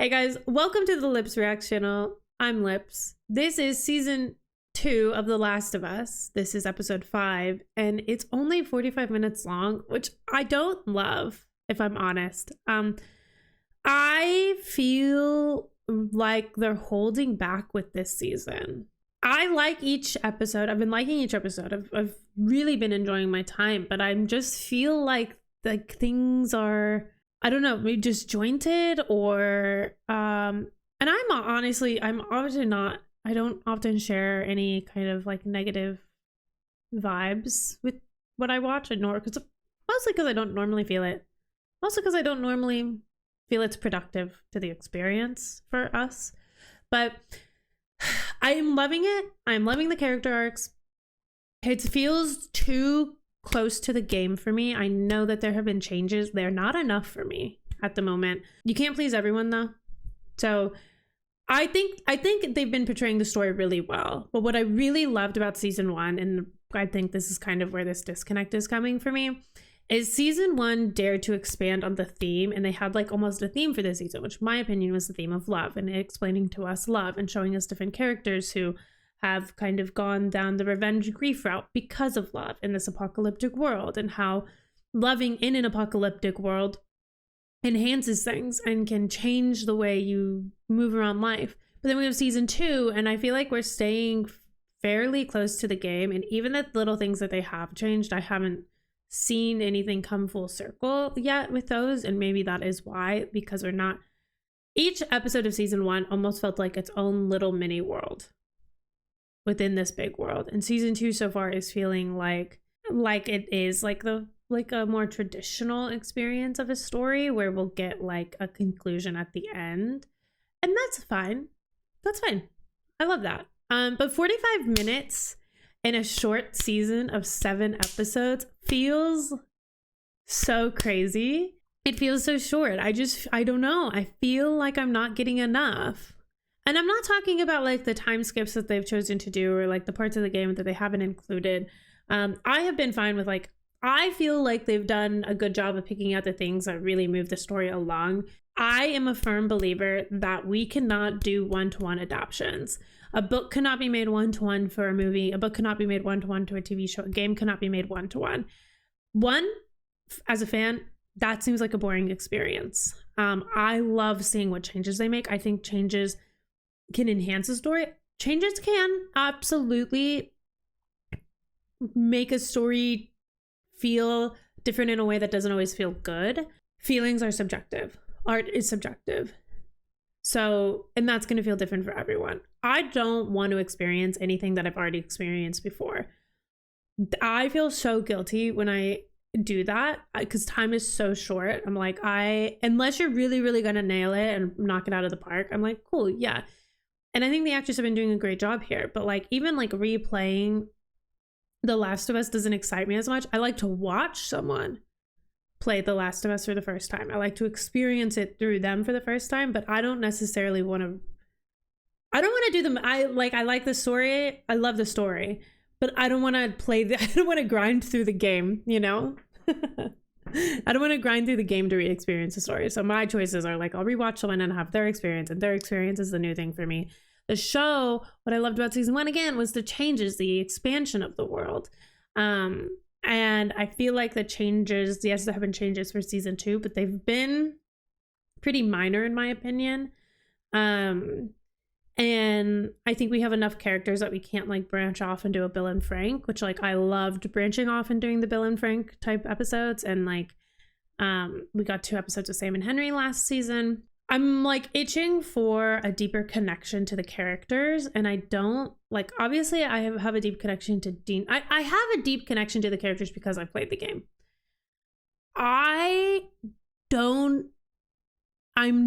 Hey guys, welcome to the Lips React channel. I'm Lips. This is season 2 of The Last of Us. This is episode 5, and it's only 45 minutes long, which I don't love, if I'm honest. I feel like they're holding back with this season. I like each episode. I've been liking each episode. I've really been enjoying my time, but I just feel like things are, I don't know, maybe disjointed or and I'm obviously not, I don't often share any kind of like negative vibes with what I watch, and nor because mostly because I don't normally feel it. Also because I don't normally feel it's productive to the experience for us. But I'm loving it. I'm loving the character arcs. It feels too close to the game for me. I know that there have been changes. They're not enough for me at the moment. You can't please everyone though. So I think they've been portraying the story really well. But what I really loved about season 1, and I think this is kind of where this disconnect is coming for me, is season 1 dared to expand on the theme, and they had like almost a theme for this season, which in my opinion was the theme of love, and explaining to us love and showing us different characters who have kind of gone down the revenge grief route because of love in this apocalyptic world, and how loving in an apocalyptic world enhances things and can change the way you move around life. But then we have season 2, and I feel like we're staying fairly close to the game, and even the little things that they have changed, I haven't seen anything come full circle yet with those, and maybe that is why, because we're not, each episode of season 1 almost felt like its own little mini world within this big world, and season 2 so far is feeling like it is like a more traditional experience of a story where we'll get like a conclusion at the end, and that's fine. I love that. But 45 minutes in a short season of 7 episodes feels so crazy. It feels so short. I don't know. I feel like I'm not getting enough. And I'm not talking about like the time skips that they've chosen to do, or like the parts of the game that they haven't included. I have been fine with, like, I feel like they've done a good job of picking out the things that really move the story along. I am a firm believer that we cannot do one-to-one adaptations. A book cannot be made one-to-one for a movie. A book cannot be made one-to-one to a TV show. A game cannot be made one-to-one. As a fan, that seems like a boring experience. I love seeing what changes they make. I think changes can enhance the story. Changes can absolutely make a story feel different in a way that doesn't always feel good. Feelings are subjective. Art is subjective. So, and that's going to feel different for everyone. I don't want to experience anything that I've already experienced before. I feel so guilty when I do that because time is so short. I'm like, unless you're really, really going to nail it and knock it out of the park, I'm like, cool, yeah. And I think the actors have been doing a great job here. But like, even like replaying The Last of Us doesn't excite me as much. I like to watch someone play The Last of Us for the first time. I like to experience it through them for the first time, but I don't necessarily want to, I don't want to do them. I like the story. I love the story, but I don't want to I don't want to grind through the game, you know? I don't want to grind through the game to re-experience the story. So my choices are like, I'll rewatch someone and have their experience, and their experience is the new thing for me. The show, what I loved about season 1 again was the changes, the expansion of the world. And I feel like the changes, yes, there have been changes for season 2, but they've been pretty minor in my opinion. And I think we have enough characters that we can't like branch off and do a Bill and Frank, which like I loved branching off and doing the Bill and Frank type episodes. And like we got 2 episodes of Sam and Henry last season. I'm like itching for a deeper connection to the characters, and I don't like, obviously I have a deep connection to Dean. I have a deep connection to the characters because I played the game. I'm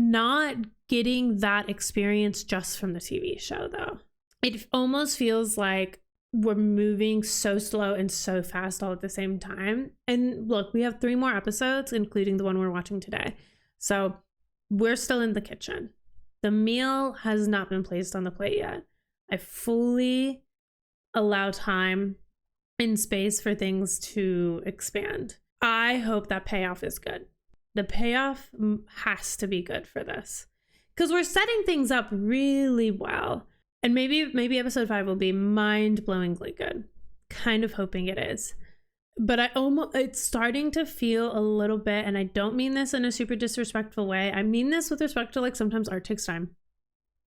not getting that experience just from the TV show though. It almost feels like we're moving so slow and so fast all at the same time. And look, we have 3 more episodes, including the one we're watching today. So we're still in the kitchen. The meal has not been placed on the plate yet. I fully allow time and space for things to expand. I hope that payoff is good. The payoff has to be good for this. because we're setting things up really well. And maybe episode 5 will be mind-blowingly good. Kind of hoping it is. But it's starting to feel a little bit, and I don't mean this in a super disrespectful way. I mean this with respect to, like, sometimes art takes time.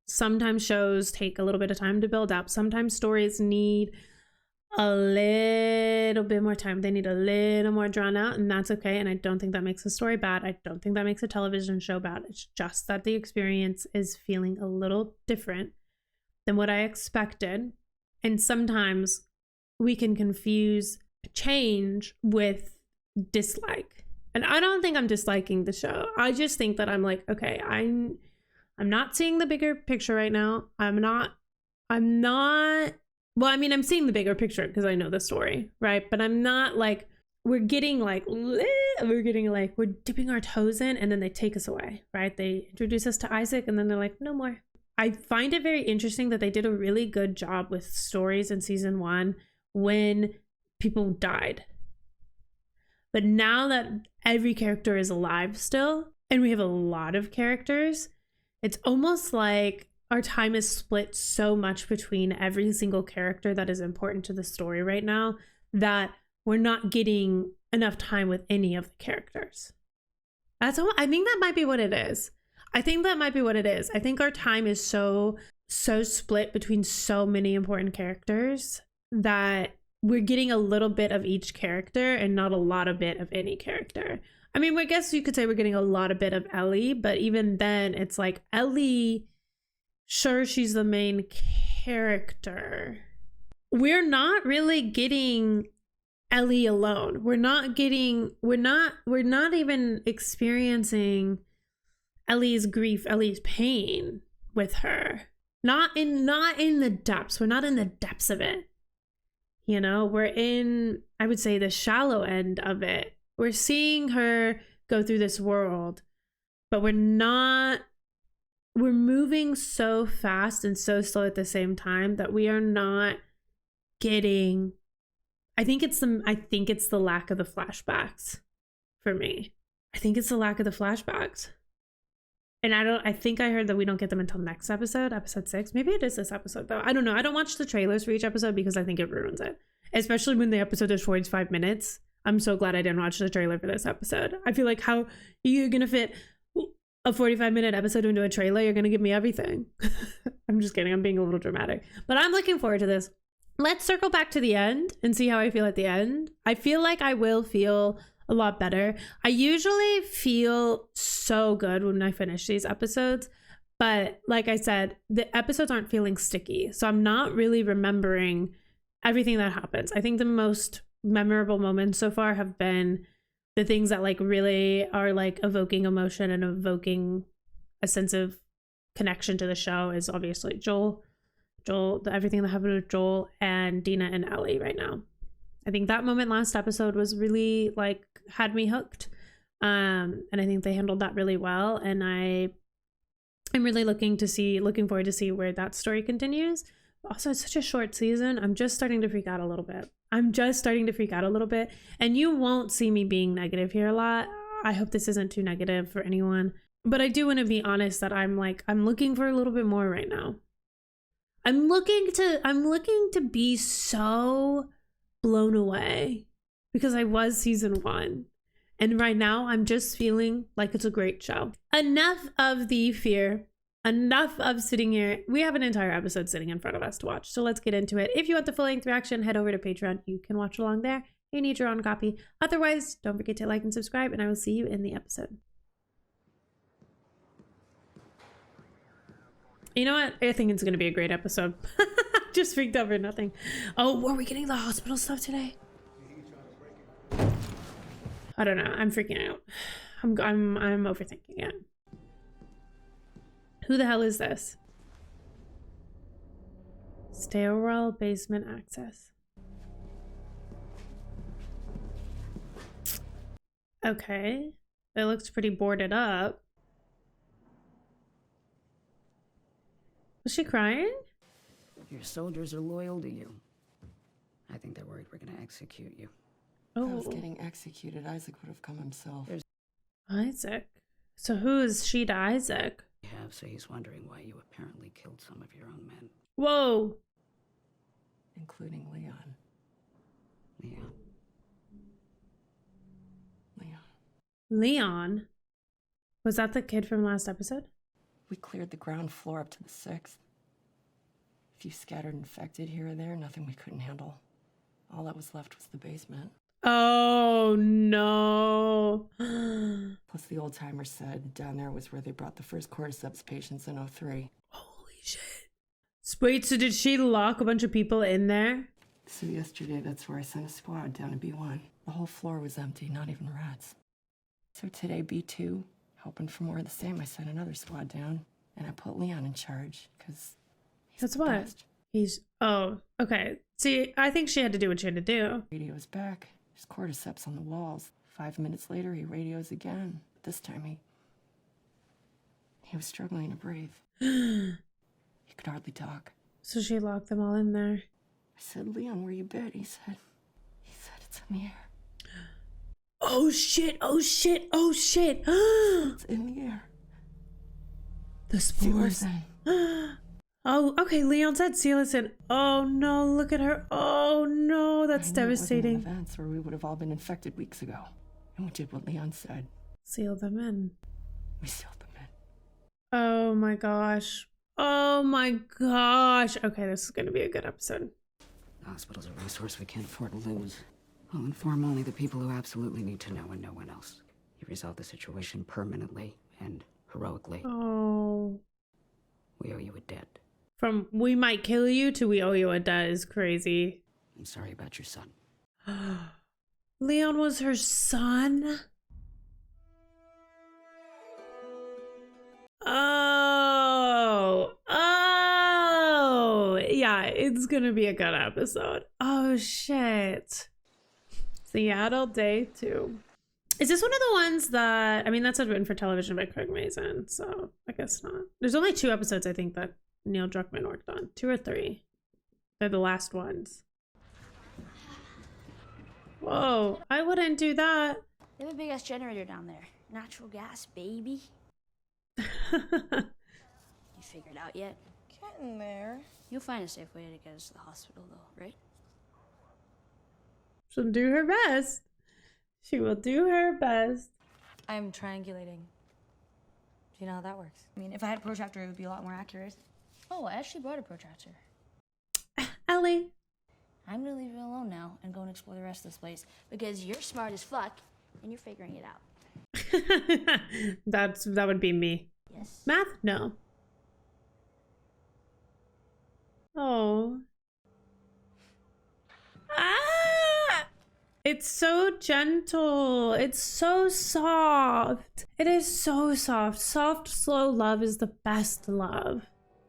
Sometimes shows take a little bit of time to build up. Sometimes stories need a little bit more time. They need a little more drawn out, and that's okay. And I don't think that makes a story bad. I don't think that makes a television show bad. It's just that the experience is feeling a little different than what I expected. And sometimes we can confuse change with dislike. And I don't think I'm disliking the show. I just think that I'm like, okay, I'm not seeing the bigger picture right now. I'm not well, I mean, I'm seeing the bigger picture because I know the story, right? But I'm not like, we're dipping our toes in and then they take us away, right? They introduce us to Isaac and then they're like, no more. I find it very interesting that they did a really good job with stories in season 1 when people died. But now that every character is alive still, and we have a lot of characters, it's almost like our time is split so much between every single character that is important to the story right now that we're not getting enough time with any of the characters. I think that might be what it is. I think our time is so split between so many important characters that we're getting a little bit of each character and not a lot of bit of any character. I mean, I guess you could say we're getting a lot of bit of Ellie, but even then it's like Ellie, sure, she's the main character. We're not really getting Ellie alone. We're not even experiencing Ellie's grief, Ellie's pain with her. Not in the depths. We're not in the depths of it. You know, we're in, I would say, the shallow end of it. We're seeing her go through this world, but we're moving so fast and so slow at the same time that we are not getting, I think it's the lack of the flashbacks for me. I think it's the lack of the flashbacks. And I think I heard that we don't get them until next episode 6. Maybe it is this episode though. I don't know. I don't watch the trailers for each episode because I think it ruins it. Especially when the episode is 45 minutes. I'm so glad I didn't watch the trailer for this episode. I feel like, how are you going to fit a 45-minute episode into a trailer? You're going to give me everything. I'm just kidding. I'm being a little dramatic. But I'm looking forward to this. Let's circle back to the end and see how I feel at the end. I feel like I will feel a lot better. I usually feel so good when I finish these episodes, but like I said, the episodes aren't feeling sticky, so I'm not really remembering everything that happens. I think the most memorable moments so far have been the things that like really are like evoking emotion and evoking a sense of connection to the show is obviously everything that happened with Joel and Dina and Ellie right now. I think that moment last episode was really like had me hooked. And I think they handled that really well. And I'm really looking forward to see where that story continues. Also, it's such a short season. I'm just starting to freak out a little bit. And you won't see me being negative here a lot. I hope this isn't too negative for anyone. But I do want to be honest that I'm looking for a little bit more right now. I'm looking to be so blown away because I was season 1. And right now I'm just feeling like it's a great show. Enough of the fear. Enough of sitting here. We have an entire episode sitting in front of us to watch. So let's get into it. If you want the full-length reaction, head over to Patreon. You can watch along there. You need your own copy. Otherwise, don't forget to like and subscribe, and I will see you in the episode. You know what? I think it's going to be a great episode. Just freaked out for nothing. Oh, are we getting the hospital stuff today? I don't know. I'm freaking out. I'm overthinking it. Who the hell is this? Stairwell basement access. Okay. It looks pretty boarded up. Was she crying? Your soldiers are loyal to you. I think they're worried we're gonna execute you. Oh. If I was getting executed, Isaac would have come himself. Isaac. So who is she to Isaac? have, so he's wondering why you apparently killed some of your own men. Whoa. Including Leon. Leon. Leon? Was that the kid from last episode? We cleared the ground floor up to the 6th. A few scattered infected here or there, nothing we couldn't handle. All that was left was the basement. Oh, no. Plus the old-timers said down there was where they brought the first cordyceps patients in '03. Holy shit. Wait, so did she lock a bunch of people in there? So yesterday, that's where I sent a squad down to B1. The whole floor was empty, not even rats. So today, B2, hoping for more of the same, I sent another squad down, and I put Leon in charge, because That's what? He's... Oh, okay. See, I think she had to do what she had to do. Radio's back. There's cordyceps on the walls. 5 minutes later, he radios again. This time, he was struggling to breathe. He could hardly talk. So she locked them all in there. I said, Leon, where you bit? He said it's in the air. Oh shit, oh shit, oh shit. It's in the air. The spores. Oh, okay, Leon said seal us in. Oh no, look at her. Oh no, that's devastating. Events where we would have all been infected weeks ago. And we did what Leon said. Seal them in. We sealed them in. Oh my gosh. Oh my gosh. Okay, this is going to be a good episode. The hospital's a resource we can't afford to lose. I'll inform only the people who absolutely need to know and no one else. You resolved the situation permanently and heroically. Oh. We owe you a debt. From we might kill you to we owe you a debt is crazy. I'm sorry about your son. Leon was her son? Oh, yeah, it's gonna be a good episode. Oh shit. Seattle Day 2. Is this one of the ones that, I mean, that's written for television by Craig Mazin, so I guess not. There's only 2 episodes I think that Neil Druckmann worked on. 2 or 3. They're the last ones. Whoa, I wouldn't do that. They have a big ass generator down there. Natural gas, baby. You figured out yet? Getting there. You'll find a safe way to get us to the hospital, though, right? She'll do her best. She will do her best. I'm triangulating. Do you know how that works? I mean, if I had a protractor, it would be a lot more accurate. Oh, I actually brought a protractor. Ellie. I'm gonna leave you alone now and go and explore the rest of this place because you're smart as fuck and you're figuring it out. That would be me. Yes. Math? No. Oh. Ah! It's so gentle. It's so soft. It is so soft. Soft, slow love is the best love.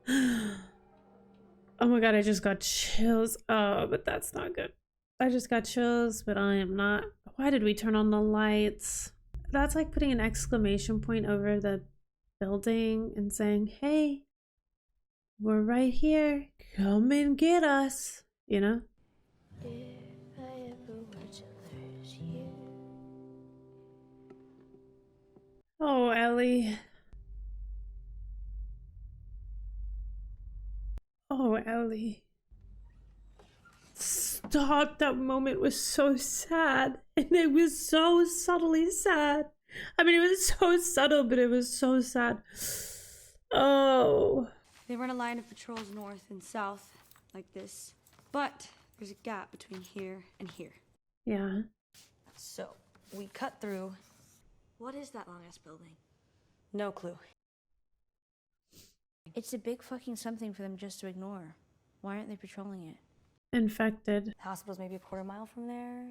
Oh my god, I just got chills. Oh, but that's not good. I just got chills, but I am not. Why did we turn on the lights? That's like putting an exclamation point over the building and saying, hey, we're right here. Come and get us. You know? If I ever were to lose you. Oh, Ellie. Oh, Ellie. Stop. That moment was so sad. And it was so subtly sad. I mean, it was so subtle, but it was so sad. Oh. They run a line of patrols north and south, like this. But there's a gap between here and here. Yeah. So, we cut through. What is that long-ass building? No clue. It's a big fucking something for them just to ignore. Why aren't they patrolling it? Infected. The hospital's maybe a quarter mile from there.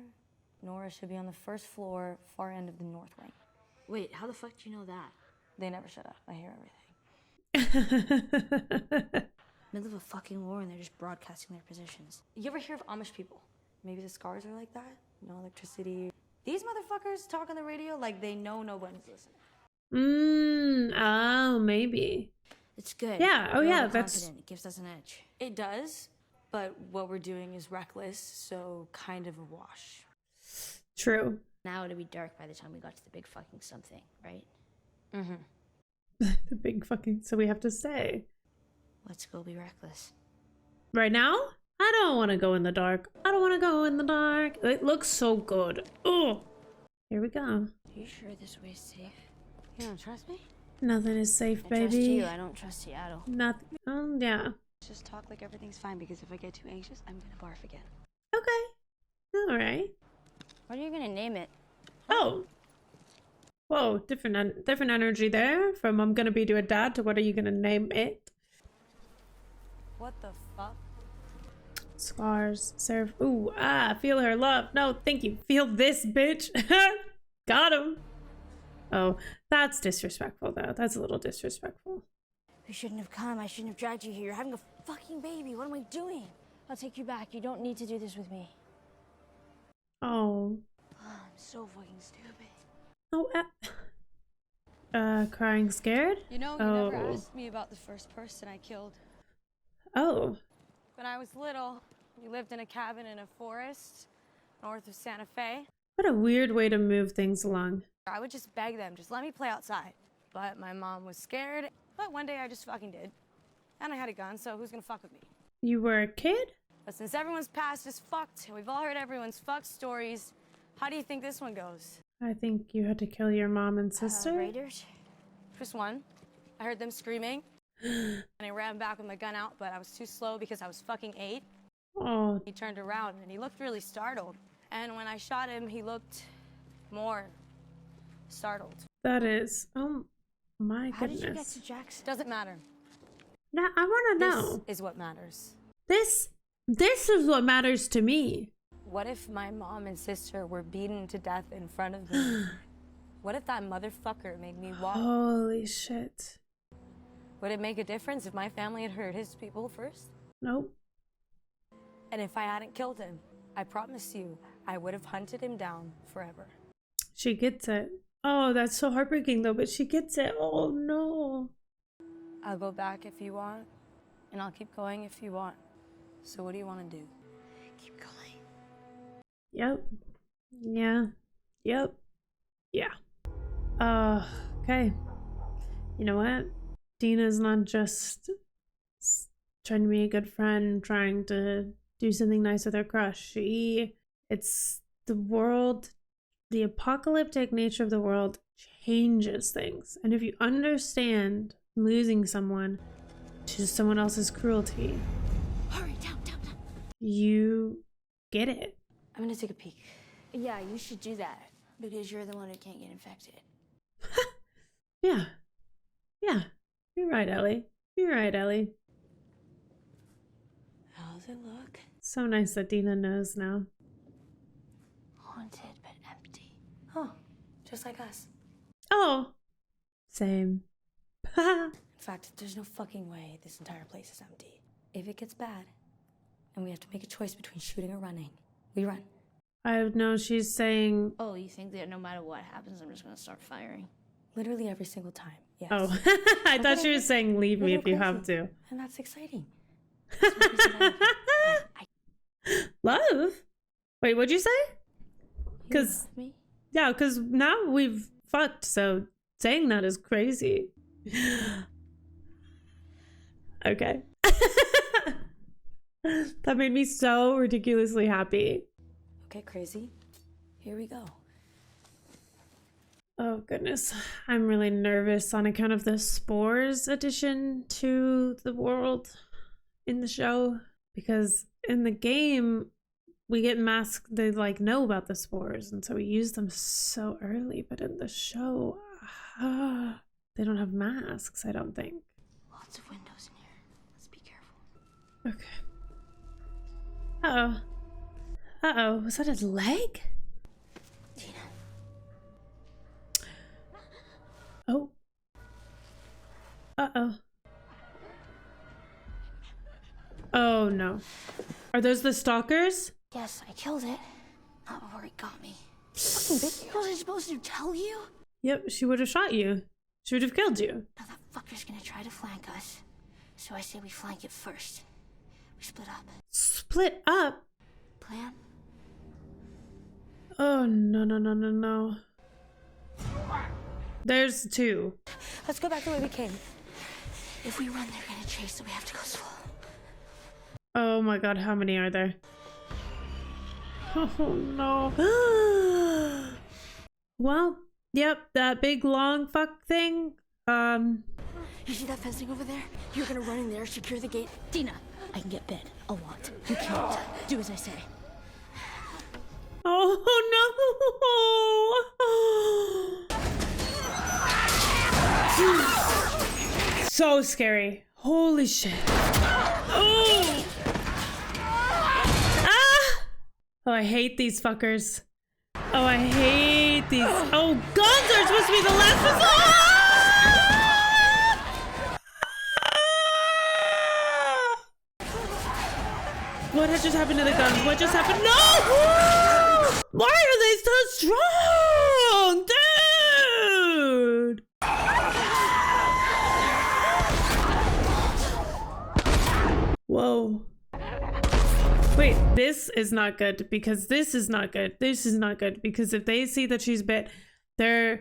Nora should be on the first floor, far end of the north wing. Wait, how the fuck do you know that? They never shut up. I hear everything. Middle of a fucking war and they're just broadcasting their positions. You ever hear of Amish people? Maybe the scars are like that? No electricity. These motherfuckers talk on the radio like they know nobody's listening. Oh, maybe. It's good. Yeah, oh We're yeah, overconfident. It gives us an edge. It does, but what we're doing is reckless, so kind of a wash. True. Now it'll be dark by the time we got to the big fucking something, right? Mm-hmm. The big fucking, so we have to stay. Let's go be reckless. Right now? I don't want to go in the dark. I don't want to go in the dark. It looks so good. Oh, here we go. Are you sure this way's safe? You don't trust me? Nothing is safe, I baby. trust you. I don't trust Seattle. Nothing. Oh, yeah. Just talk like everything's fine, because if I get too anxious, I'm gonna barf again. Okay. All right. What are you gonna name it? Oh. Whoa, different energy there. From I'm gonna be to a dad to what are you gonna name it? What the fuck? Scars. Serve. Ooh, feel her love. No, thank you. Feel this, bitch. Got him. Oh, that's disrespectful, though. That's a little disrespectful. You shouldn't have come. I shouldn't have dragged you here. You're having a fucking baby. What am I doing? I'll take you back. You don't need to do this with me. Oh. I'm so fucking stupid. Oh, crying scared? You know, you never asked me about the first person I killed. Oh. When I was little, we lived in a cabin in a forest north of Santa Fe. What a weird way to move things along. I would just beg them, just let me play outside. But my mom was scared. But one day I just fucking did. And I had a gun, so who's gonna fuck with me? You were a kid? But since everyone's past is fucked, and we've all heard everyone's fucked stories, how do you think this one goes? I think you had to kill your mom and sister. Raiders? Just one. I heard them screaming, and I ran back with my gun out, but I was too slow because I was fucking 8. Oh, He turned around, and he looked really startled. And when I shot him, he looked more startled. that is. Oh my How did you get goodness. to Jackson? Doesn't matter. Now I want to know. This is what matters. This is what matters to me. What if my mom and sister were beaten to death in front of me? What if that motherfucker made me walk? Holy shit. Would it make a difference if my family had hurt his people first? Nope. And if I hadn't killed him, I promise you, I would have hunted him down forever. She gets it. Oh, that's so heartbreaking though, but she gets it. Oh no. I'll go back if you want, and I'll keep going if you want. So what do you want to do? Keep going. Yep. Yeah. Yep. Yeah. Okay. You know what? Dina's not just trying to be a good friend, trying to do something nice with her crush. It's the world, the apocalyptic nature of the world changes things. And if you understand losing someone to someone else's cruelty, Hurry, down. you get it. I'm gonna take a peek. Yeah, you should do that. Because you're the one who can't get infected. Yeah. Yeah. You're right, Ellie. You're right, Ellie. How does it look? So nice that Dina knows now. Haunted but empty. Oh, just like us. Oh. Same. In fact, there's no fucking way this entire place is empty. If it gets bad, and we have to make a choice between shooting or running, we run. I know she's saying. Oh, you think that no matter what happens, I'm just gonna start firing? Literally every single time, yes. Oh, I thought she was saying leave me if you have to. And that's exciting. That's one reason I love you. Love? Wait, what'd you say? You 'Cause- love me? Yeah, because now we've fucked, so saying that is crazy. Okay. That made me so ridiculously happy. Okay, crazy. Here we go. Oh goodness, I'm really nervous on account of the spores addition to the world in the show, because in the game we get masks, they like know about the spores, and so we use them so early, but in the show they don't have masks, I don't think. Lots of windows in here. Let's be careful. Okay. Uh-oh, was that his leg? Tina. Oh. Uh-oh. Oh no. Are those the stalkers? Yes, I killed it. Not before it got me. Fucking bitch. What was I supposed to tell you? Yep, she would have shot you. She would have killed you. Now that fucker's gonna try to flank us. So I say we flank it first. We split up. Split up? Plan? Oh, no. There's two. Let's go back the way we came. If we run, they're gonna chase, so we have to go slow. Oh my god, how many are there? Oh no. Well, yep, that big long fuck thing. You see that fencing over there? You're gonna run in there, secure the gate. Dina, I can get bed a lot. You can't. Do as I say. Oh no! So scary. Holy shit. Oh! Ah! Oh, I hate these fuckers. Oh, I hate these. Oh, guns are supposed to be the last resort! What had just happened to the guns? What just happened? No! Why are they so strong? Dude! Whoa. Wait, this is not good because this is not good. This is not good because if they see that she's bit, they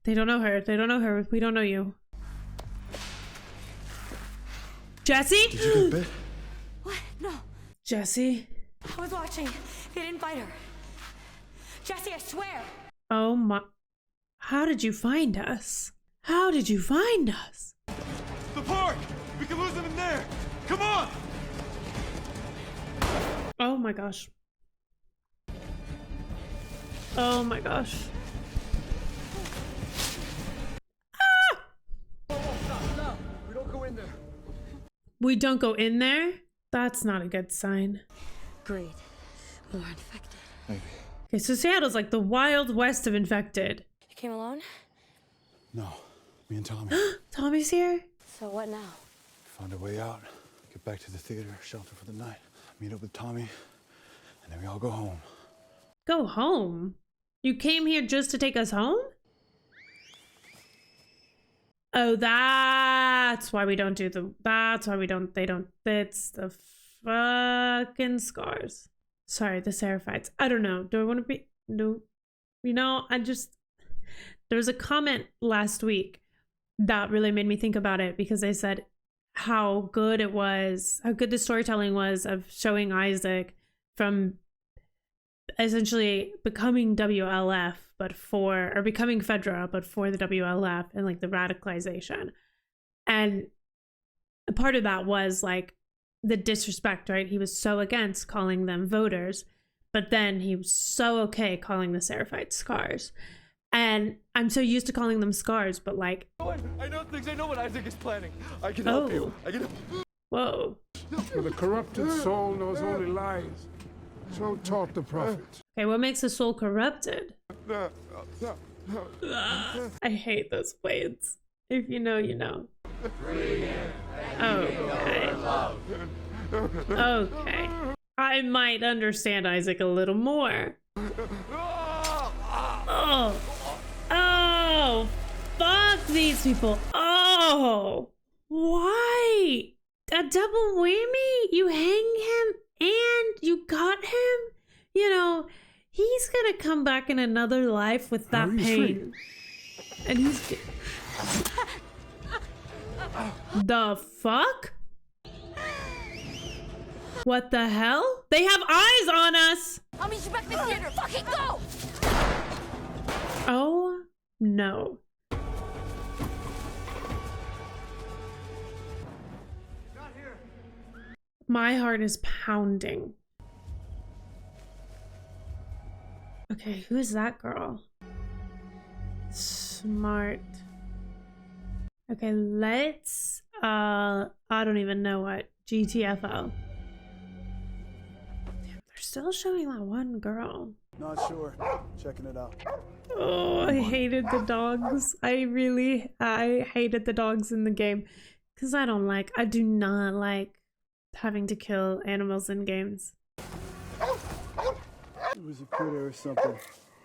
don't know her. They don't know her. We don't know you. Jesse? Did you get bit? What? No. Jesse? I was watching. They didn't bite her. Jesse, I swear. Oh my. How did you find us? How did you find us? The park! We can lose them in there! Come on! Oh my gosh. Oh my gosh. No, we don't go in there. We don't go in there? That's not a good sign. Great. More infected. Maybe. Okay, so Seattle's like the Wild West of infected. You came alone? No, me and Tommy. Tommy's here? So what now? Find a way out. Get back to the theater, shelter for the night. Meet up with Tommy, and then we all go home. Go home? You came here just to take us home? Oh, that's why we don't do the... That's why we don't... They don't... It's the fucking scars. Sorry, the Seraphites. I don't know. Do I want to be... No. You know, I just... There was a comment last week that really made me think about it because they said how good it was, how good the storytelling was of showing Isaac from essentially becoming WLF, but for, or becoming Fedra, but for the WLF and like the radicalization. And a part of that was like the disrespect, right? He was so against calling them voters, but then he was so okay calling the Seraphites scars. And I'm so used to calling them scars, but like... I know things. I know what Isaac is planning. I can help you. I can... Whoa. For the corrupted soul knows only lies. So taught the prophets. Okay, what makes a soul corrupted? I hate those blades. If you know, you know. Okay. Okay. I might understand Isaac a little more. Oh. Oh. Fuck these people. Oh. Why? A double whammy? You hang him and you got him? You know, he's gonna come back in another life with that pain. And he's... The fuck? What the hell? They have eyes on us! I'll meet you back in the theater. Fucking go! Oh, no. My heart is pounding. Okay, who is that girl? Smart. Okay, let's, I don't even know what. GTFO. Damn, they're still showing that one girl. Not sure. Checking it out. Oh, I hated the dogs. I hated the dogs in the game. Because I do not like having to kill animals in games. It was a critter or something.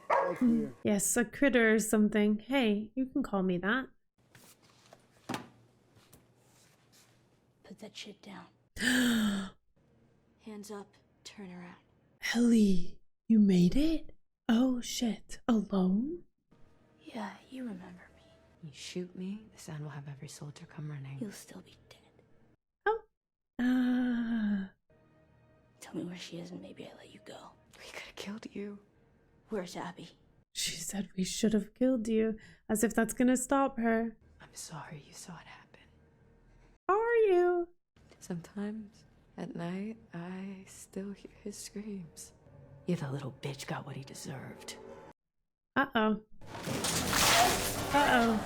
All clear. Yes, a critter or something. Hey, you can call me that. Put that shit down. Hands up, turn around. Ellie, you made it? Oh shit, alone? Yeah. Yeah, you remember me. You shoot me, the sound will have every soldier come running. You'll still be dead. Oh. Tell me where she is and maybe I let you go. We could have killed you. Where's Abby? She said we should have killed you, as if that's gonna stop her. I'm sorry you saw it happen. Are you? Sometimes, at night, I still hear his screams. Yeah, the little bitch got what he deserved. Uh-oh. Uh-oh.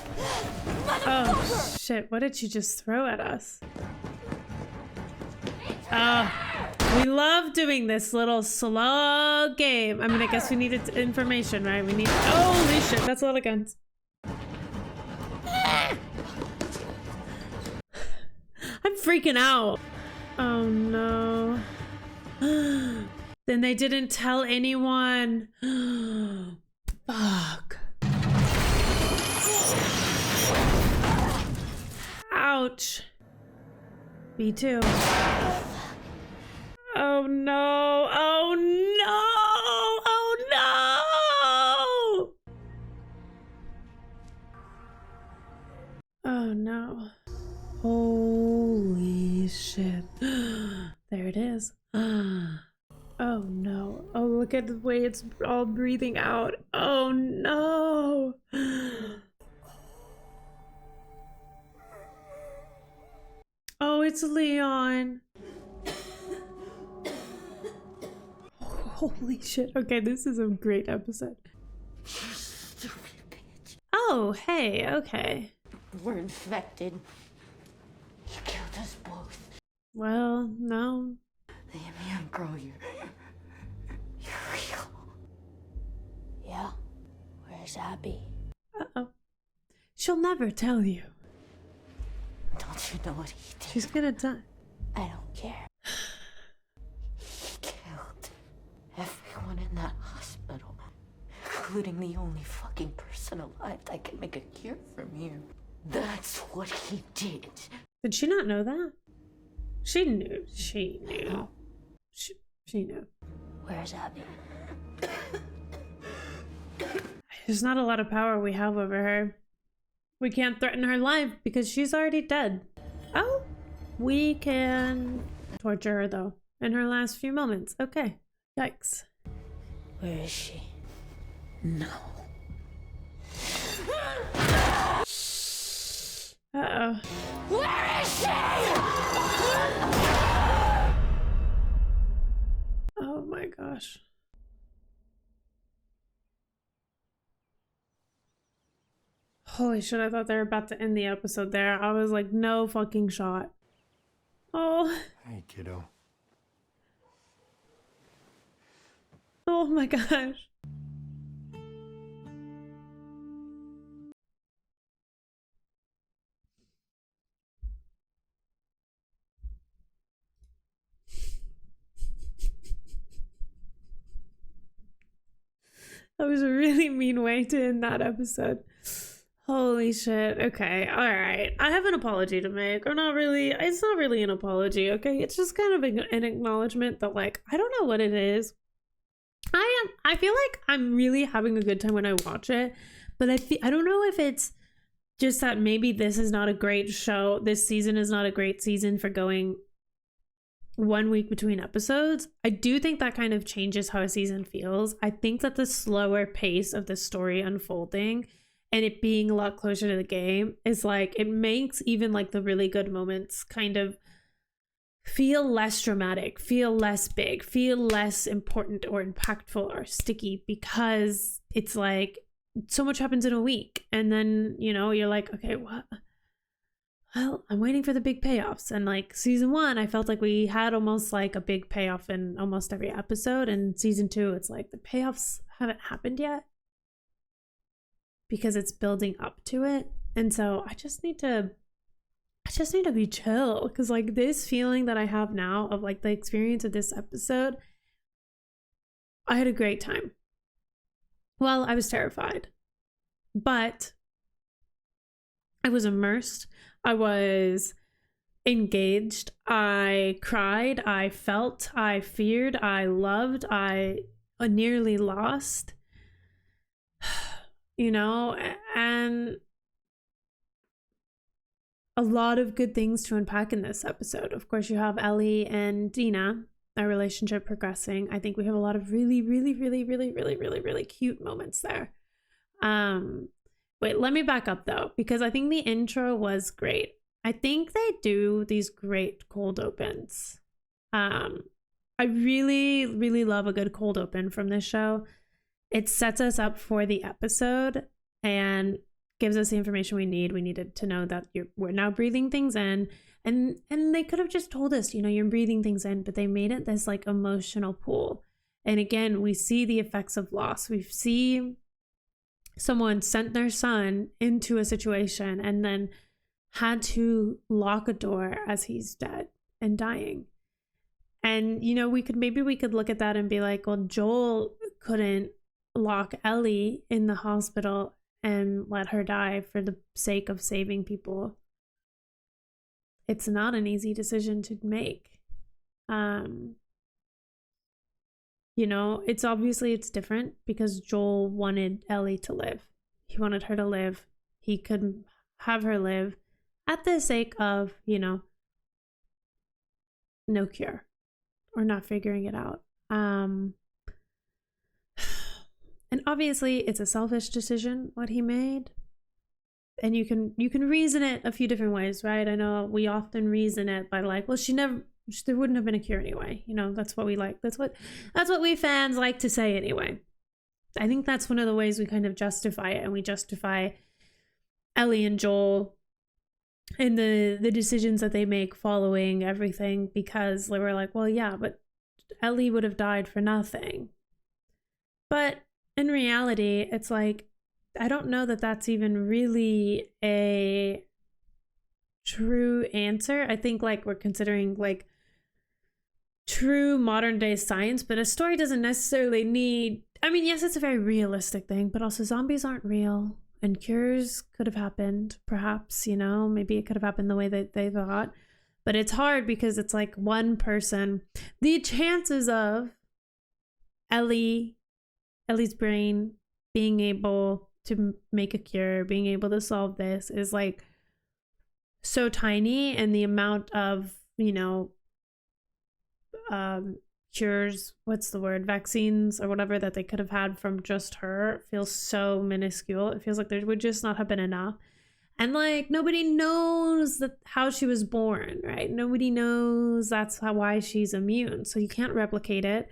Oh, shit. What did she just throw at us? We love doing this little slow game. I mean, I guess we needed information, right? We need... Holy shit, that's a lot of guns. I'm freaking out. Oh, no. Then they didn't tell anyone. Fuck. Ouch. B2. Oh no. Oh no. Oh no. Oh no. Holy shit. There it is. Oh no. Oh, look at the way it's all breathing out. Oh no. Oh, it's Leon. Holy shit. Okay, this is a great episode. Stupid bitch. Oh, hey, okay. We're infected. You killed us both. Well, no. The immune girl, you're real. Yeah? Where's Abby? Uh-oh. She'll never tell you. Don't you know what he did? She's gonna die. I don't care. He killed everyone in that hospital, including the only fucking person alive that can make a cure from here. That's what he did. Did she not know that? She knew. She knew. She knew. Where's Abby? There's not a lot of power we have over her. We can't threaten her life because she's already dead. Oh, we can torture her though in her last few moments. Okay. Yikes. Where is she? No. Uh-oh. Where is she? Oh my gosh. Holy shit, I thought they were about to end the episode there. I was like, no fucking shot. Oh. Hey, kiddo. Oh my gosh. That was a really mean way to end that episode. Holy shit. Okay. All right. I have an apology to make. Or not really. It's not really an apology. Okay. It's just kind of an acknowledgement that, like, I don't know what it is. I feel like I'm really having a good time when I watch it, but I don't know if it's just that maybe this is not a great show. This season is not a great season for going 1 week between episodes. I do think that kind of changes how a season feels. I think that the slower pace of the story unfolding and it being a lot closer to the game is like, it makes even like the really good moments kind of feel less dramatic, feel less big, feel less important or impactful or sticky, because it's like so much happens in a week. And then, you know, you're like, okay, what? Well, I'm waiting for the big payoffs. And like season 1, I felt like we had almost like a big payoff in almost every episode. And season 2, it's like the payoffs haven't happened yet because it's building up to it. And so I just need to be chill, because like this feeling that I have now of like the experience of this episode, I had a great time. Well, I was terrified, but I was immersed. I was engaged. I cried. I felt. I feared. I loved. I nearly lost. You know, And a lot of good things to unpack in this episode. Of course, you have Ellie and Dina, our relationship progressing. I think we have a lot of really, really, really, really, really, really, really cute moments there. Wait, let me back up though, because I think the intro was great. I think they do these great cold opens. I really, really love a good cold open from this show. It sets us up for the episode and gives us the information we need. We needed to know that we're now breathing things in, and they could have just told us, you know, you're breathing things in, but they made it this like emotional pool. And again, we see the effects of loss. We see someone sent their son into a situation and then had to lock a door as he's dead and dying. And, you know, we could look at that and be like, well, Joel couldn't lock Ellie in the hospital and let her die for the sake of saving people. It's not an easy decision to make. You know, it's different because Joel wanted Ellie to live. He wanted her to live. He could have her live at the sake of, you know, no cure or not figuring it out. And obviously it's a selfish decision what he made. And you can reason it a few different ways, right? I know we often reason it by like, well, there wouldn't have been a cure anyway. You know, that's what we like. That's what we fans like to say anyway. I think that's one of the ways we kind of justify it, and we justify Ellie and Joel and the decisions that they make following everything, because they were like, well, yeah, but Ellie would have died for nothing. But in reality, it's like, I don't know that that's even really a true answer. I think like we're considering like true modern day science, but a story doesn't necessarily need, I mean, yes, it's a very realistic thing, but also zombies aren't real, and cures could have happened, perhaps, you know, maybe it could have happened the way that they thought, but it's hard because it's like one person, the chances of Ellie's brain being able to make a cure, being able to solve this is like so tiny, and the amount of, you know, cures, vaccines or whatever that they could have had from just her feels so minuscule. It feels like there would just not have been enough. And like nobody knows how she was born, right? Nobody knows why she's immune. So you can't replicate it.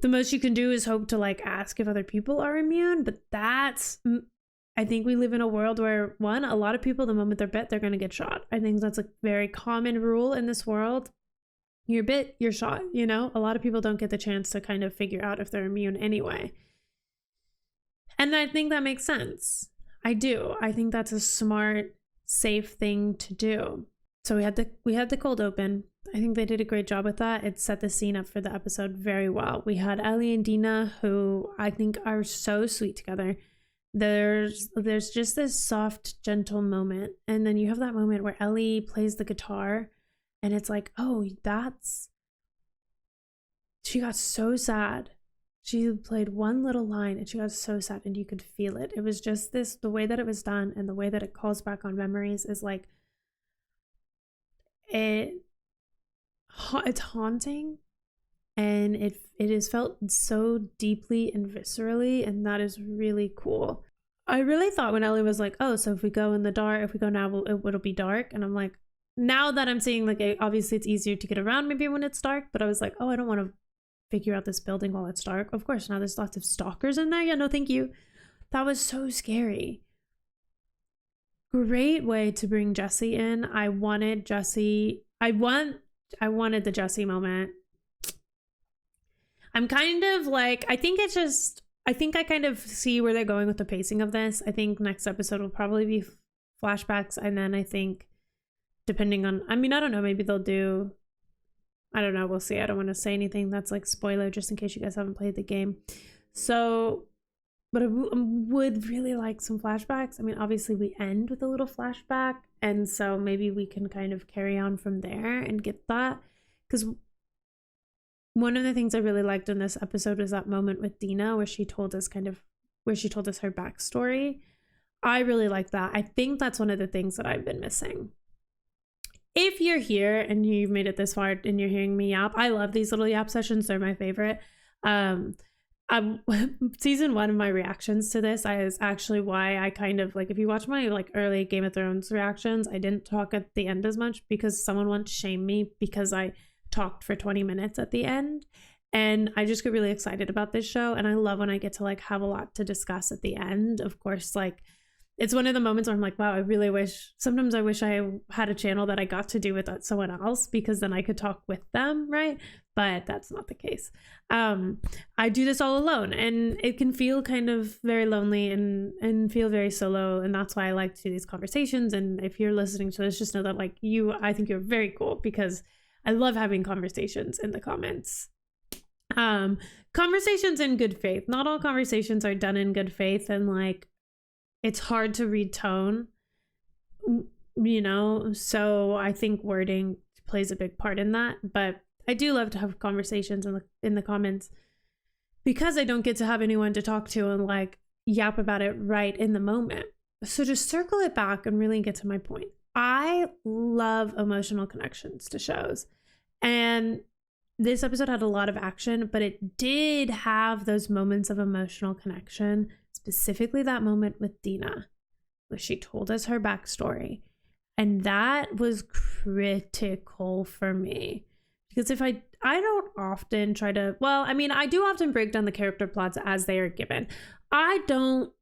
The most you can do is hope to like ask if other people are immune, but I think we live in a world where, one, a lot of people, the moment they're bit, they're going to get shot. I think that's a very common rule in this world. You're bit, you're shot, you know? A lot of people don't get the chance to kind of figure out if they're immune anyway. And I think that makes sense. I do. I think that's a smart, safe thing to do. So we had the cold open. I think they did a great job with that. It set the scene up for the episode very well. We had Ellie and Dina, who I think are so sweet together. There's just this soft, gentle moment. And then you have that moment where Ellie plays the guitar, and it's like, oh, she got so sad. She played one little line and she got so sad, and you could feel it. It was just the way that it was done and the way that it calls back on memories is like, it's haunting, and it is felt so deeply and viscerally, and that is really cool. I really thought when Ellie was like, oh, so if we go in the dark, if we go now, it'll be dark. And I'm like, now that I'm seeing, like, obviously it's easier to get around maybe when it's dark, but I was like, oh, I don't want to figure out this building while it's dark. Of course, now there's lots of stalkers in there. Yeah, no, thank you. That was so scary. Great way to bring Jesse in. I wanted the Jesse moment. I'm kind of like, I think I kind of see where they're going with the pacing of this. I think next episode will probably be flashbacks, and then I think depending on, I mean, I don't know, maybe they'll do, I don't know, we'll see. I don't want to say anything that's like spoiler, just in case you guys haven't played the game. So, but I would really like some flashbacks. I mean, obviously we end with a little flashback, and so maybe we can kind of carry on from there and get that. Because one of the things I really liked in this episode was that moment with Dina where she told us her backstory. I really like that. I think that's one of the things that I've been missing. If you're here and you've made it this far and you're hearing me yap, I love these little yap sessions. They're my favorite. Season 1 of my reactions to this is actually why I kind of like, if you watch my like early Game of Thrones reactions, I didn't talk at the end as much because someone once shamed me because I talked for 20 minutes at the end. And I just get really excited about this show. And I love when I get to like have a lot to discuss at the end. Of course, like it's one of the moments where I'm like, wow, I really wish, sometimes I wish I had a channel that I got to do with someone else because then I could talk with them, right? But that's not the case. I do this all alone and it can feel kind of very lonely and feel very solo. And that's why I like to do these conversations. And if you're listening to this, just know that like I think you're very cool because I love having conversations in the comments. Conversations in good faith. Not all conversations are done in good faith, and like it's hard to read tone, you know, so I think wording plays a big part in that. But I do love to have conversations in the comments because I don't get to have anyone to talk to and like yap about it right in the moment. So to circle it back and really get to my point, I love emotional connections to shows, and this episode had a lot of action, but it did have those moments of emotional connection, specifically that moment with Dina, where she told us her backstory. And that was critical for me. Because if I don't often try to, well, I mean, I do often break down the character plots as they are given. I don't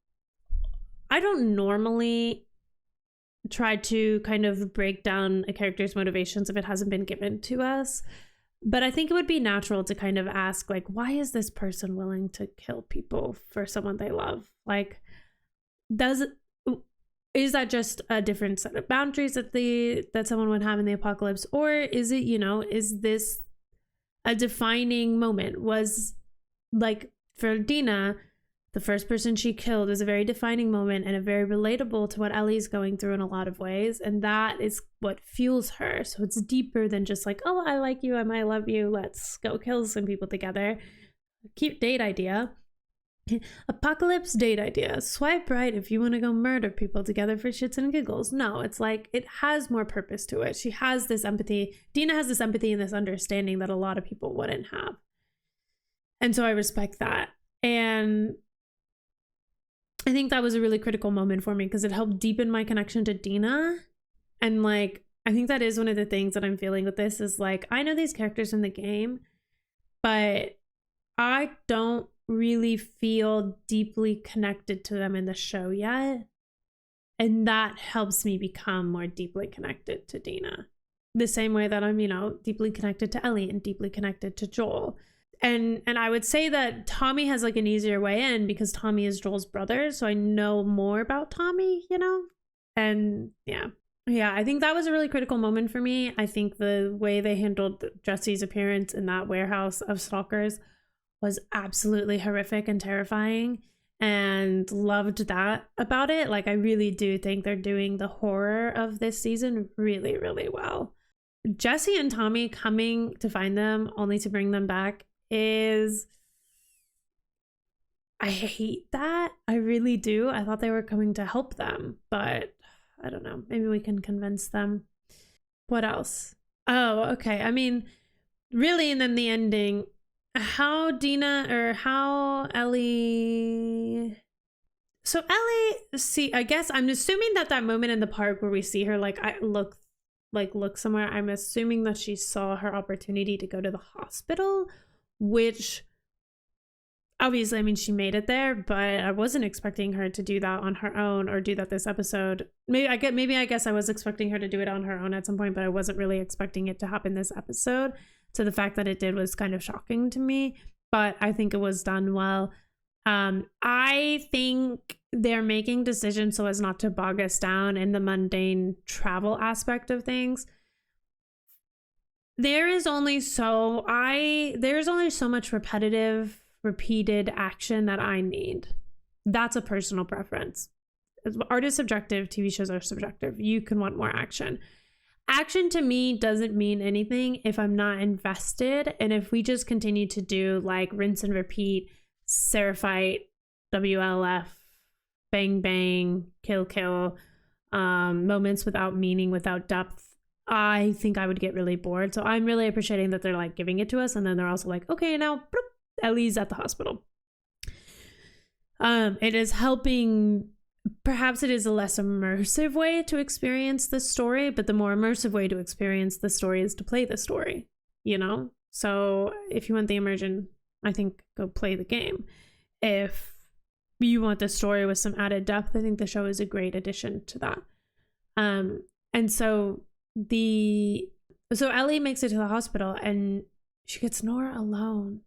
normally try to kind of break down a character's motivations if it hasn't been given to us. But I think it would be natural to kind of ask, like, why is this person willing to kill people for someone they love? Like, is that just a different set of boundaries that someone would have in the apocalypse? Or is it, you know, is this a defining moment? Was, like, for Dina, the first person she killed is a very defining moment and a very relatable to what Ellie's going through in a lot of ways. And that is what fuels her. So it's deeper than just like, oh, I like you, I might love you, let's go kill some people together. Cute date idea. Apocalypse date idea. Swipe right if you want to go murder people together for shits and giggles. No, it's like it has more purpose to it. She has this empathy. Dina has this empathy and this understanding that a lot of people wouldn't have. And so I respect that. And I think that was a really critical moment for me because it helped deepen my connection to Dina. And like, I think that is one of the things that I'm feeling with this is like, I know these characters in the game, but I don't really feel deeply connected to them in the show yet. And that helps me become more deeply connected to Dina. The same way that I'm, you know, deeply connected to Ellie and deeply connected to Joel. And I would say that Tommy has like an easier way in because Tommy is Joel's brother. So I know more about Tommy, you know? And yeah, I think that was a really critical moment for me. I think the way they handled Jesse's appearance in that warehouse of stalkers was absolutely horrific and terrifying, and loved that about it. Like, I really do think they're doing the horror of this season really, really well. Jesse and Tommy coming to find them only to bring them back is, I hate that. I really do. I thought they were coming to help them, but I don't know. Maybe we can convince them. What else? Oh, okay. I mean, really, and then the ending, how Ellie. So Ellie, I guess I'm assuming that moment in the park where we see her look somewhere, I'm assuming that she saw her opportunity to go to the hospital, which obviously, I mean, she made it there, but I wasn't expecting her to do that on her own or do that this episode. Maybe I guess I was expecting her to do it on her own at some point, but I wasn't really expecting it to happen this episode. So the fact that it did was kind of shocking to me, but I think it was done well. I think they're making decisions so as not to bog us down in the mundane travel aspect of things. There's only so much repeated action that I need. That's a personal preference. Art is subjective, TV shows are subjective. You can want more action. Action to me doesn't mean anything if I'm not invested, and if we just continue to do like rinse and repeat, Seraphite, WLF, bang bang, kill kill, moments without meaning, without depth, I think I would get really bored. So I'm really appreciating that they're like giving it to us, and then they're also like, okay, now bloop, Ellie's at the hospital. It is helping. Perhaps it is a less immersive way to experience the story, but the more immersive way to experience the story is to play the story, you know? So if you want the immersion, I think go play the game. If you want the story with some added depth, I think the show is a great addition to that. And so Ellie makes it to the hospital and she gets Nora alone.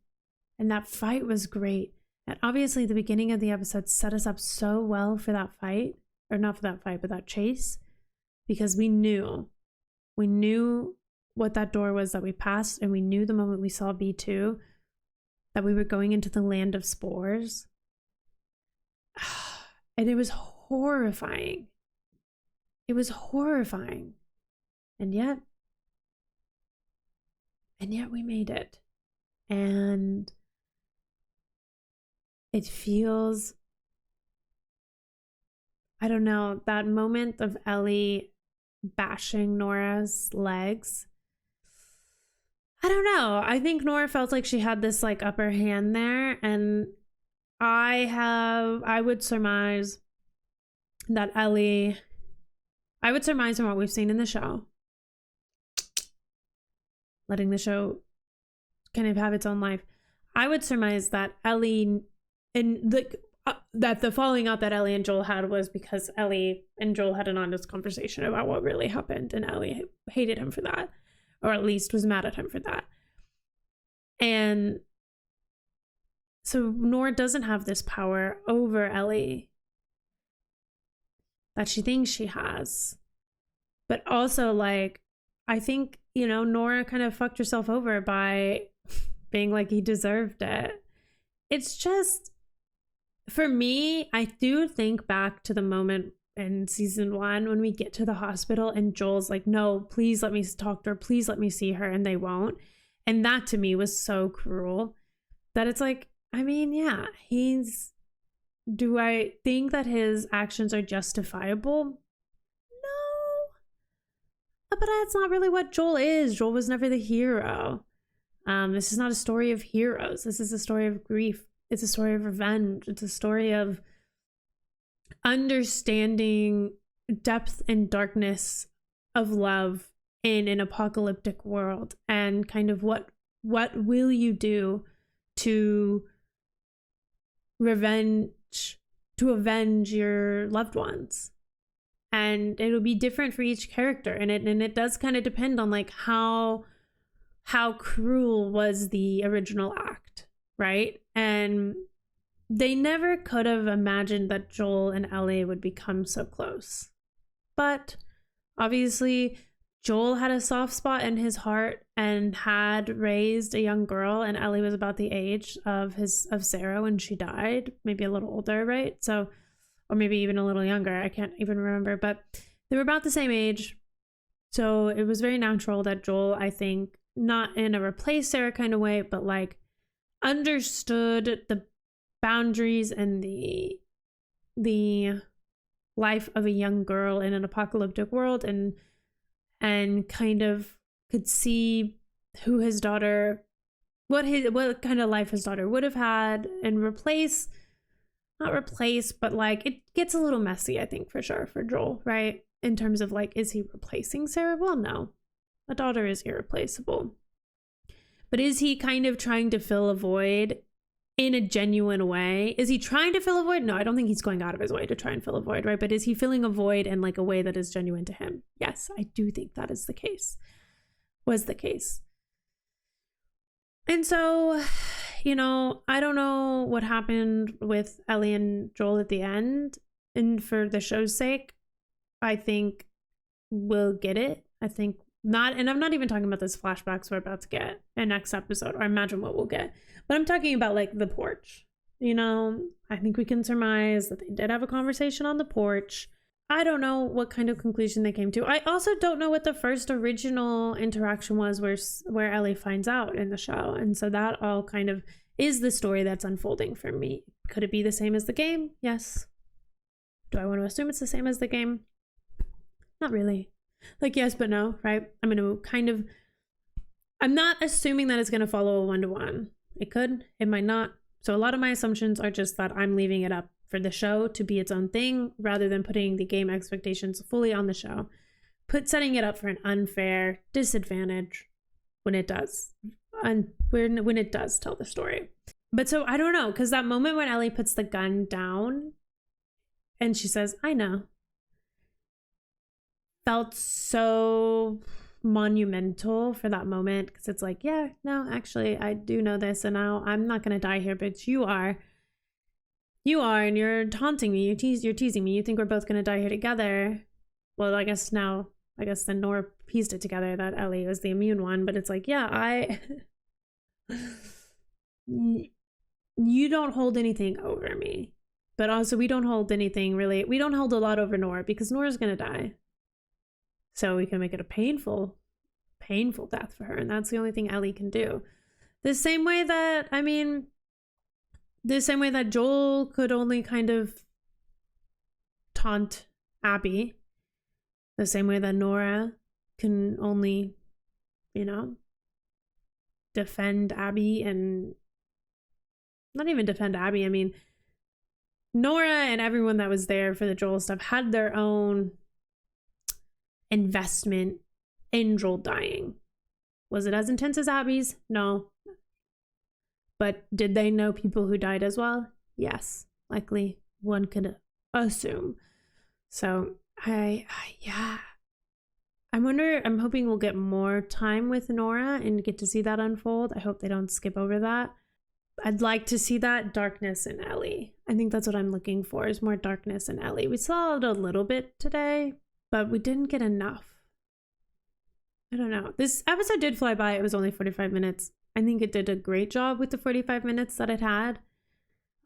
And that fight was great. And obviously the beginning of the episode set us up so well for that fight. Or not for that fight, but that chase. Because we knew what that door was that we passed. And we knew the moment we saw B2 that we were going into the land of spores. And it was horrifying. It was horrifying. And yet we made it. And it feels, I don't know, that moment of Ellie bashing Nora's legs. I don't know. I think Nora felt like she had this like upper hand there, and I would surmise that Ellie, I would surmise from what we've seen in the show, letting the show kind of have its own life, I would surmise that Ellie, and that the falling out that Ellie and Joel had was because Ellie and Joel had an honest conversation about what really happened, and Ellie hated him for that, or at least was mad at him for that. And so Nora doesn't have this power over Ellie that she thinks she has. But also, like, I think, you know, Nora kind of fucked herself over by being like he deserved it. It's just, for me, I do think back to the moment in season 1 when we get to the hospital and Joel's like, no, please let me talk to her. Please let me see her. And they won't. And that to me was so cruel that it's like, I mean, yeah, do I think that his actions are justifiable? No. But that's not really what Joel is. Joel was never the hero. This is not a story of heroes. This is a story of grief. It's a story of revenge. It's a story of understanding depth and darkness of love in an apocalyptic world, and kind of what will you do to avenge your loved ones. And it'll be different for each character, and it does kind of depend on like how cruel was the original act, right? And they never could have imagined that Joel and Ellie would become so close. But obviously Joel had a soft spot in his heart and had raised a young girl, and Ellie was about the age of Sarah when she died, maybe a little older, right? So, or maybe even a little younger. I can't even remember, but they were about the same age. So it was very natural that Joel, I think, not in a replace Sarah kind of way, but like understood the boundaries and the life of a young girl in an apocalyptic world, and kind of could see who his daughter, what kind of life his daughter would have had, and not replace, but like it gets a little messy, I think, for sure, for Joel, right? In terms of like, is he replacing Sarah? Well, no. A daughter is irreplaceable. But is he kind of trying to fill a void in a genuine way? Is he trying to fill a void? No, I don't think he's going out of his way to try and fill a void, right? But is he filling a void in like a way that is genuine to him? Yes, I do think that is the case. Was the case. And so, you know, I don't know what happened with Ellie and Joel at the end. And for the show's sake, I think we'll get it. I think not, and I'm not even talking about those flashbacks we're about to get in next episode, or imagine what we'll get. But I'm talking about like the porch. You know, I think we can surmise that they did have a conversation on the porch. I don't know what kind of conclusion they came to. I also don't know what the first original interaction was where Ellie finds out in the show. And so that all kind of is the story that's unfolding for me. Could it be the same as the game? Yes. Do I want to assume it's the same as the game? Not really. Like, yes, but no, right? I'm not assuming that it's going to follow a 1-to-1. It could, it might not. So a lot of my assumptions are just that I'm leaving it up for the show to be its own thing rather than putting the game expectations fully on the show. Setting it up for an unfair disadvantage when it does. And when it does tell the story. But so I don't know, because that moment when Ellie puts the gun down and she says, I know, felt so monumental for that moment, because it's like, yeah, no, actually, I do know this, and now I'm not going to die here, but you are, and you're taunting me, you're teasing me, you think we're both going to die here together. Well, I guess then Nora pieced it together that Ellie was the immune one, but it's like, yeah, you don't hold anything over me. But also we don't hold a lot over Nora, because Nora's gonna die. So we can make it a painful death for her, and that's the only thing Ellie can do. The same way that Joel could only kind of taunt Abby. The same way that Nora can only, defend Abby, and not even defend Abby. I mean, Nora and everyone that was there for the Joel stuff had their own investment in Joel dying. Was it as intense as Abby's? No. But did they know people who died as well? Yes. Likely one could assume. So I'm hoping we'll get more time with Nora and get to see that unfold. I hope they don't skip over that. I'd like to see that darkness in Ellie. I think that's what I'm looking for, is more darkness in Ellie. We saw it a little bit today, but we didn't get enough. I don't know. This episode did fly by. It was only 45 minutes. I think it did a great job with the 45 minutes that it had.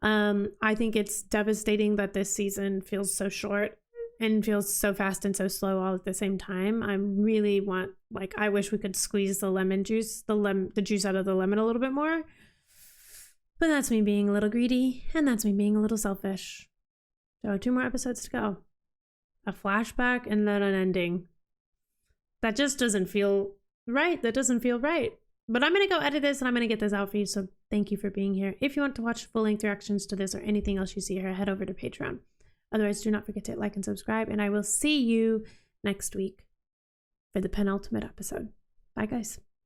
I think it's devastating that this season feels so short and feels so fast and so slow all at the same time. I wish we could squeeze the juice out of the lemon a little bit more. But that's me being a little greedy, and that's me being a little selfish. So 2 more episodes to go. A flashback and then an ending. That just doesn't feel right. But I'm going to go edit this, and I'm going to get this out for you. So thank you for being here. If you want to watch full-length reactions to this or anything else you see here, head over to Patreon. Otherwise, do not forget to like and subscribe, and I will see you next week for the penultimate episode. Bye, guys.